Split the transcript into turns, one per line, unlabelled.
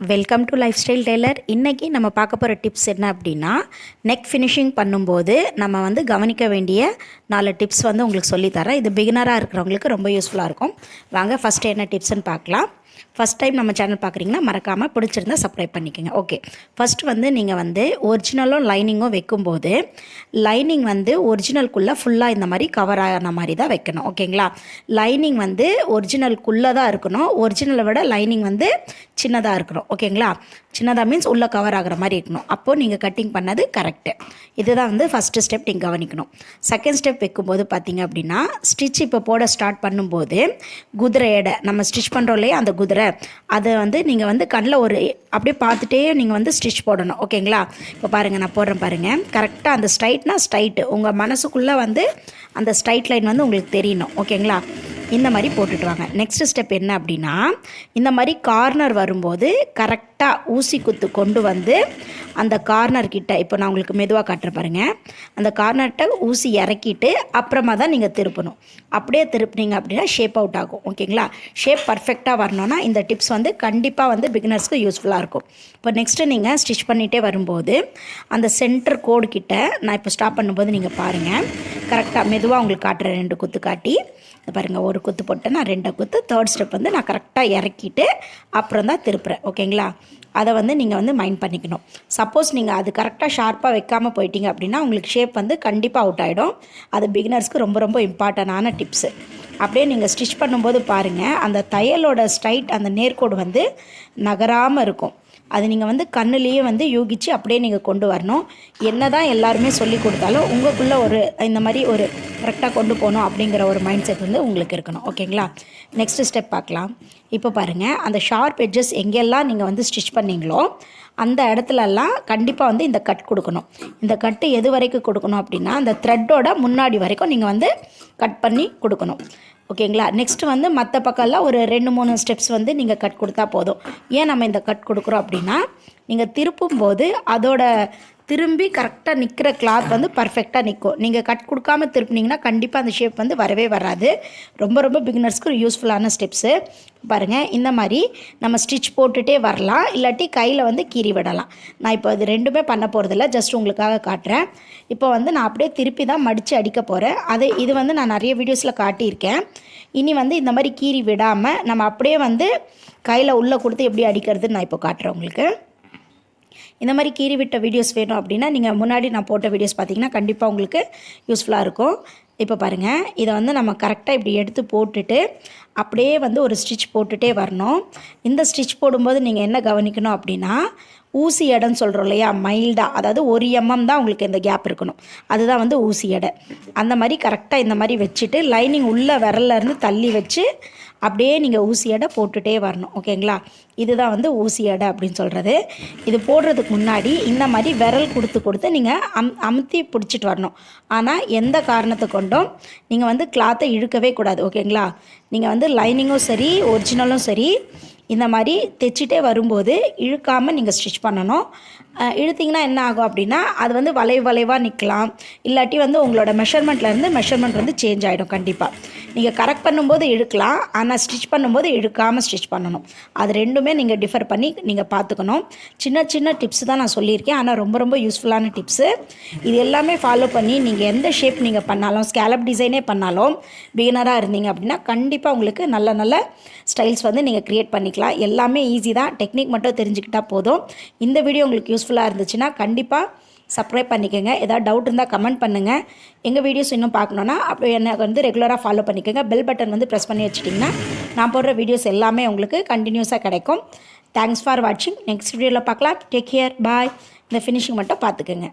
Welcome to lifestyle tailor. இன்றைக்கி நம்ம பார்க்க போகிற டிப்ஸ் என்ன அப்படின்னா, நெக் ஃபினிஷிங் பண்ணும்போது நம்ம வந்து கவனிக்க வேண்டிய 4 டிப்ஸ் வந்து உங்களுக்கு சொல்லித்தரேன். இது பிகினராக இருக்கிறவங்களுக்கு ரொம்ப யூஸ்ஃபுல்லாக இருக்கும். வாங்க ஃபஸ்ட்டு என்ன டிப்ஸ்ன்னு பார்க்கலாம். ஃபஸ்ட் டைம் நம்ம சேனல் பார்க்குறீங்கன்னா மறக்காமல் பிடிச்சிருந்தா சப்ஸ்கிரைப் பண்ணிக்கோங்க. ஓகே, ஃபஸ்ட் வந்து நீங்கள் வந்து ஒரிஜினலும் லைனிங்கும் வைக்கும்போது லைனிங் வந்து ஒரிஜினல்குள்ளே ஃபுல்லாக இந்த மாதிரி கவர் ஆன மாதிரி தான் வைக்கணும். ஓகேங்களா, லைனிங் வந்து ஒரிஜினல்குள்ளே தான் இருக்கணும். ஒரிஜினலை விட லைனிங் வந்து சின்னதாக இருக்கணும். ஓகேங்களா, சின்னதாக மீன்ஸ் உள்ளே கவர் ஆகிற மாதிரி இருக்கணும். அப்போது நீங்கள் கட்டிங் பண்ணது கரெக்டு. இதுதான் வந்து ஃபஸ்ட்டு ஸ்டெப் நீங்கள் கவனிக்கணும். செகண்ட் ஸ்டெப் வைக்கும்போது பார்த்தீங்க அப்படின்னா, ஸ்டிச் இப்போ போட ஸ்டார்ட் பண்ணும்போது குதிரை எடை நம்ம ஸ்டிச் பண்ணுறோம் இல்லையா, அந்த குதிரை அதை வந்து நீங்கள் வந்து கண்ணில் ஒரு அப்படியே பார்த்துட்டே நீங்கள் வந்து ஸ்டிச் போடணும். ஓகேங்களா, இப்போ பாருங்கள் நான் போடுறேன் பாருங்கள். கரெக்டாக அந்த ஸ்ட்ரைட்னா ஸ்ட்ரைட்டு உங்கள் மனசுக்குள்ளே வந்து அந்த ஸ்ட்ரைட் லைன் வந்து உங்களுக்கு தெரியணும். ஓகேங்களா, இந்த மாதிரி போட்டுட்டு வாங்க. நெக்ஸ்ட் ஸ்டெப் என்ன அப்படின்னா, இந்த மாதிரி கார்னர் வரும்போது கரெக்டாக ஊசி குத்து கொண்டு வந்து அந்த கார்னர் கிட்ட, இப்போ நான் உங்களுக்கு மெதுவாக காட்டுற பாருங்கள், அந்த கார்னர்கிட்ட ஊசி இறக்கிட்டு அப்புறமா தான் நீங்கள் திருப்பணும். அப்படியே திருப்பினீங்க அப்படின்னா ஷேப் அவுட் ஆகும். ஓகேங்களா, ஷேப் பர்ஃபெக்டாக வரணும்னா இந்த டிப்ஸ் வந்து கண்டிப்பாக வந்து பிகினர்ஸ்க்கு யூஸ்ஃபுல்லாக இருக்கும். இப்போ நெக்ஸ்ட்டு நீங்கள் ஸ்டிச் பண்ணிகிட்டே வரும்போது அந்த சென்டர் கோடு கிட்ட நான் இப்போ ஸ்டாப் பண்ணும்போது நீங்கள் பாருங்கள், கரெக்டாக மெதுவாக உங்களுக்கு காட்டுற 2 குத்து காட்டி பாருங்கள். ஒரு குத்து போட்டு நான் 2 குத்து, தேர்ட் ஸ்டெப் வந்து நான் கரெக்டாக இறக்கிட்டு அப்புறம் தான் திருப்புறேன். ஓகேங்களா, அதை வந்து நீங்கள் வந்து மைண்ட் பண்ணிக்கணும். சப்போஸ் நீங்கள் அது கரெக்டாக ஷார்ப்பாக வைக்காமல் போயிட்டீங்க அப்படின்னா உங்களுக்கு ஷேப் வந்து கண்டிப்பாக அவுட் ஆகிடும். அது பிகினர்ஸ்க்கு ரொம்ப ரொம்ப இம்பார்ட்டண்டான டிப்ஸு. அப்படியே நீங்கள் ஸ்டிச் பண்ணும்போது பாருங்கள், அந்த தையலோட ஸ்ட்ரைட் அந்த நேர்கோடு வந்து நகராமல் இருக்கும். அது நீங்கள் வந்து கண்ணுலேயே வந்து யூகிச்சு அப்படியே நீங்கள் கொண்டு வரணும். என்ன தான் எல்லாருமே சொல்லி கொடுத்தாலும் உங்களுக்குள்ளே ஒரு இந்த மாதிரி ஒரு கரெக்டாக கொண்டு போகணும் அப்படிங்கிற ஒரு மைண்ட் செட் வந்து உங்களுக்கு இருக்கணும். ஓகேங்களா, நெக்ஸ்ட் ஸ்டெப் பார்க்கலாம். இப்போ பாருங்கள், அந்த ஷார்ப் எட்ஜஸ் எங்கெல்லாம் நீங்கள் வந்து ஸ்டிச் பண்ணிங்களோ அந்த இடத்துலலாம் கண்டிப்பாக வந்து இந்த கட் கொடுக்கணும். இந்த கட்டு எது வரைக்கும் கொடுக்கணும் அப்படின்னா, அந்த த்ரெட்டோட முன்னாடி வரைக்கும் நீங்கள் வந்து கட் பண்ணி கொடுக்கணும். ஓகேங்களா, நெக்ஸ்ட்டு வந்து மற்ற பக்கம்லாம் ஒரு 2-3 ஸ்டெப்ஸ் வந்து நீங்கள் கட் கொடுத்தா போதும். ஏன் நம்ம இந்த கட் கொடுக்குறோம் அப்படின்னா, நீங்கள் திருப்பும்போது அதோட திரும்பி கரெக்டாக நிற்கிற கிளாத் வந்து பர்ஃபெக்டாக நிற்கும். நீங்கள் கட் கொடுக்காம திருப்பினீங்கன்னா கண்டிப்பாக அந்த ஷேப் வந்து வரவே வராது. ரொம்ப ரொம்ப பிகினர்ஸ்க்கு யூஸ்ஃபுல்லான ஸ்டெப்ஸு. பாருங்கள், இந்த மாதிரி நம்ம ஸ்டிச் போட்டுகிட்டே வரலாம், இல்லாட்டி கையில் வந்து கீறி விடலாம். நான் இப்போ அது 2மே பண்ண போகிறதில்ல, ஜஸ்ட் உங்களுக்காக காட்டுறேன். இப்போ வந்து நான் அப்படியே திருப்பி தான் மடித்து அடிக்க போகிறேன். இது வந்து நான் நிறைய வீடியோஸில் காட்டியிருக்கேன். இனி வந்து இந்த மாதிரி கீறி விடாமல் நம்ம அப்படியே வந்து கையில் உள்ளே கொடுத்து எப்படி அடிக்கிறதுன்னு நான் இப்போ காட்டுறேன் உங்களுக்கு. இந்த மாதிரி கீறி விட்ட வீடியோஸ் வேணும் அப்படின்னா நீங்கள் முன்னாடி நான் போட்ட வீடியோஸ் பார்த்தீங்கன்னா கண்டிப்பாக உங்களுக்கு யூஸ்ஃபுல்லாக இருக்கும். இப்போ பாருங்கள், இதை வந்து நம்ம கரெக்டாக இப்படி எடுத்து போட்டுட்டு அப்படியே வந்து ஒரு ஸ்டிச் போட்டுகிட்டே வரணும். இந்த ஸ்டிச் போடும்போது நீங்கள் என்ன கவனிக்கணும் அப்படின்னா, ஊசி எடைன்னு சொல்கிறோம் இல்லையா, மைல்டாக, அதாவது 1 mm தான் உங்களுக்கு இந்த கேப் இருக்கணும். அதுதான் வந்து ஊசி எடை. அந்த மாதிரி கரெக்டாக இந்த மாதிரி வச்சுட்டு லைனிங் உள்ள விரல்லேருந்து தள்ளி வச்சு அப்படியே நீங்கள் ஊசி எடை போட்டுகிட்டே வரணும். ஓகேங்களா, இதுதான் வந்து ஊசி எடை அப்படின்னு சொல்கிறது. இது போடுறதுக்கு முன்னாடி இந்த மாதிரி விரல் கொடுத்து நீங்கள் அமுத்தி பிடிச்சிட்டு வரணும். ஆனால் எந்த காரணத்தை கொண்டும் நீங்கள் வந்து கிளாத்தை இழுக்கவே கூடாது. ஓகேங்களா, நீங்கள் வந்து லைனிங்கும் சரி ஒரிஜினலும் சரி இந்த மாதிரி தைச்சிட்டே வரும்போது இழுக்காமல் நீங்கள் ஸ்டிச் பண்ணணும். இழுத்திங்கன்னா என்ன ஆகும் அப்படின்னா, அது வந்து வளைவாக நிற்கலாம், இல்லாட்டி வந்து உங்களோட மெஷர்மெண்ட் வந்து சேஞ்ச் ஆகிடும். கண்டிப்பாக நீங்கள் கரெக்ட் பண்ணும்போது இழுக்கலாம், ஆனால் ஸ்டிச் பண்ணும்போது இழுக்காமல் ஸ்டிச் பண்ணணும். அது 2மே நீங்கள் டிஃபர் பண்ணி நீங்கள் பார்த்துக்கணும். சின்ன டிப்ஸ் தான் நான் சொல்லியிருக்கேன், ஆனால் ரொம்ப ரொம்ப யூஸ்ஃபுல்லான டிப்ஸு. இது எல்லாமே ஃபாலோ பண்ணி நீங்கள் எந்த ஷேப் நீங்கள் பண்ணாலும், ஸ்கேலப் டிசைனே பண்ணாலும் பிகினராக இருந்தீங்க அப்படின்னா கண்டிப்பாக உங்களுக்கு நல்ல ஸ்டைல்ஸ் வந்து நீங்கள் க்ரியேட் பண்ணிக்கலாம். எல்லாமே ஈஸி தான், டெக்னிக் மட்டும் தெரிஞ்சுக்கிட்டால் போதும். இந்த வீடியோ உங்களுக்கு யூஸ்ஃபுல்லாக இருந்துச்சுன்னா கண்டிப்பாக சப்ஸ்கிரைப் பண்ணிக்கோங்க. ஏதாவது டவுட் இருந்தால் கமெண்ட் பண்ணுங்கள். எங்கள் வீடியோஸ் இன்னும் பார்க்கணுன்னா அப்போ என்னை வந்து ரெகுலராக ஃபாலோ பண்ணிக்கோங்க. பெல் பட்டன் வந்து ப்ரெஸ் பண்ணி வச்சிட்டிங்கன்னா நான் போடுற வீடியோஸ் எல்லாமே உங்களுக்கு கண்டினியூஸாக கிடைக்கும். தேங்க்ஸ் ஃபார் வாட்சிங். நெக்ஸ்ட் வீடியோவில் பார்க்கலாம். டேக் கேர், பாய். இந்த ஃபினிஷிங் மட்டும் பார்த்துக்கோங்க.